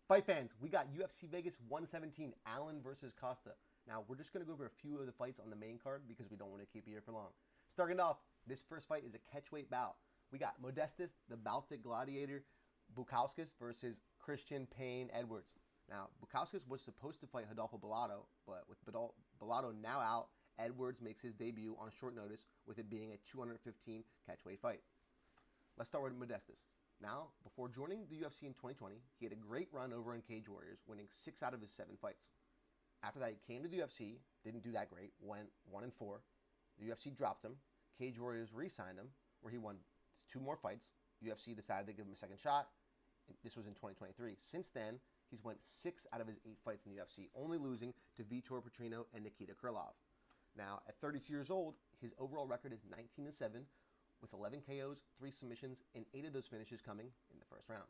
Fight fans, we got UFC Vegas 117, Allen versus Costa. Now, we're just going to go over a few of the fights on the main card because we don't want to keep you here for long. Starting off, this first fight is a catchweight bout. We got Modestus, the Baltic Gladiator, Bukauskas versus Christian Payne Edwards. Now, Bukauskas was supposed to fight Rodolfo Bellato, but with Bellato now out, Edwards makes his debut on short notice with it being a 215 catchweight fight. Let's start with Modestus. Now, before joining the UFC in 2020, he had a great run over in Cage Warriors, winning 6 out of his 7 fights. After that, he came to the UFC, didn't do that great, went 1-4. The UFC dropped him. Cage Warriors re-signed him, where he won 2 more fights. UFC decided to give him a second shot. This was in 2023. Since then, he's won 6 out of his 8 fights in the UFC, only losing to Vitor Petrino and Nikita Krylov. Now, at 32 years old, his overall record is 19-7, with 11 KOs, 3 submissions, and 8 of those finishes coming in the first round.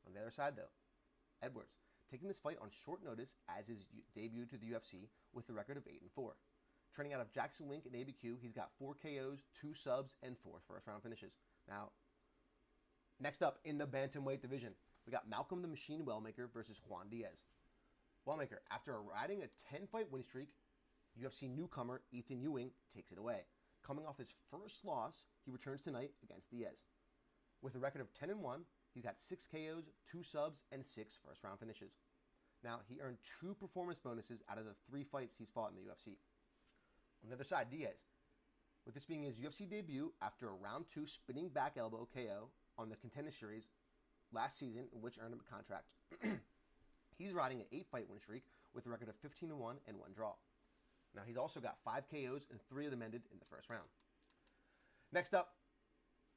On the other side, though, Edwards, taking this fight on short notice as his debut to the UFC with a record of 8-4. Training out of Jackson Wink and ABQ, he's got 4 KOs, 2 subs, and 4 first-round finishes. Now, next up in the bantamweight division, we got Malcolm the Machine Wellmaker versus Juan Diaz. Wellmaker, after riding a 10-fight win streak, UFC newcomer Ethan Ewing takes it away. Coming off his first loss, he returns tonight against Diaz. With a record of 10-1, he's got 6 KOs, 2 subs, and 6 first-round finishes. Now, he earned 2 performance bonuses out of the 3 fights he's fought in the UFC. On the other side, Diaz, with this being his UFC debut after a round 2 spinning back elbow KO on the Contender Series last season, in which earned him a contract. He's riding an 8-fight win streak with a record of 15-1 and 1 draw. Now, he's also got 5 KOs and 3 of them ended in the first round. Next up,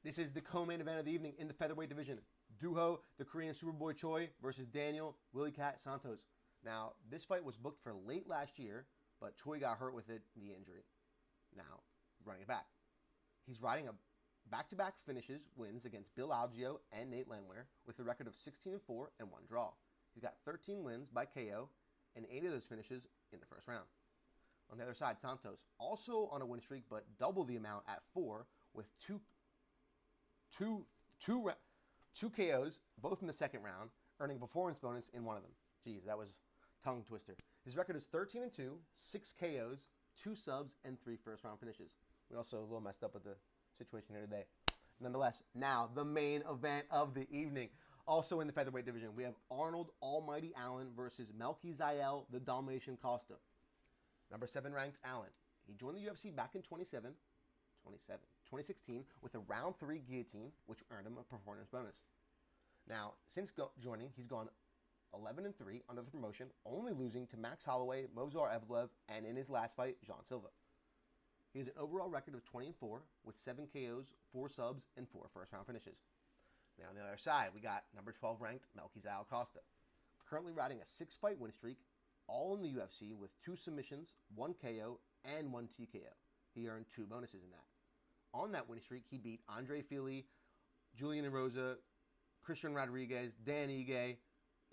this is the co-main event of the evening in the featherweight division. Duho, the Korean Superboy Choi, versus Daniel Willie Cat Santos. Now, this fight was booked for late last year, but Choi got hurt with a knee injury. Now, running it back. He's riding a back-to-back finishes wins against Bill Algeo and Nate Landwehr with a record of 16-4 and 1 draw. He's got 13 wins by KO and 8 of those finishes in the first round. On the other side, Santos, also on a win streak, but double the amount at 4, with two KOs, both in the second round, earning a performance bonus in one of them. Jeez, that was tongue twister. His record is 13-2, 6 KOs, 2 subs, and 3 first-round finishes. We also a little messed up with the situation here today. Nonetheless, now the main event of the evening. Also in the featherweight division, we have Arnold Almighty Allen versus Melky Zael, the Dalmatian Costa. Number 7 ranked Allen. He joined the UFC back in 2016 with a round 3 guillotine, which earned him a performance bonus. Now, since joining, he's gone 11-3 under the promotion, only losing to Max Holloway, Movsar Evloev, and in his last fight, Jean Silva. He has an overall record of 20-4 with 7 KOs, 4 subs, and 4 first-round finishes. Now, on the other side, we got number 12 ranked Melky Zael Costa. Currently riding a 6-fight win streak, all in the UFC with 2 submissions, 1 KO, and 1 TKO. He earned 2 bonuses in that. On that win streak, he beat Andre Fili, Julian Erosa, Christian Rodriguez, Dan Ige,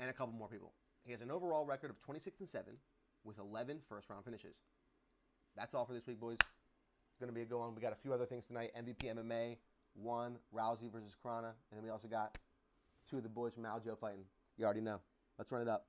and a couple more people. He has an overall record of 26-7 with 11 first-round finishes. That's all for this week, boys. It's going to be a good one. We got a few other things tonight. MVP MMA, 1, Rousey versus Krana, and then we also got 2 of the boys from Aljo fighting. You already know. Let's run it up.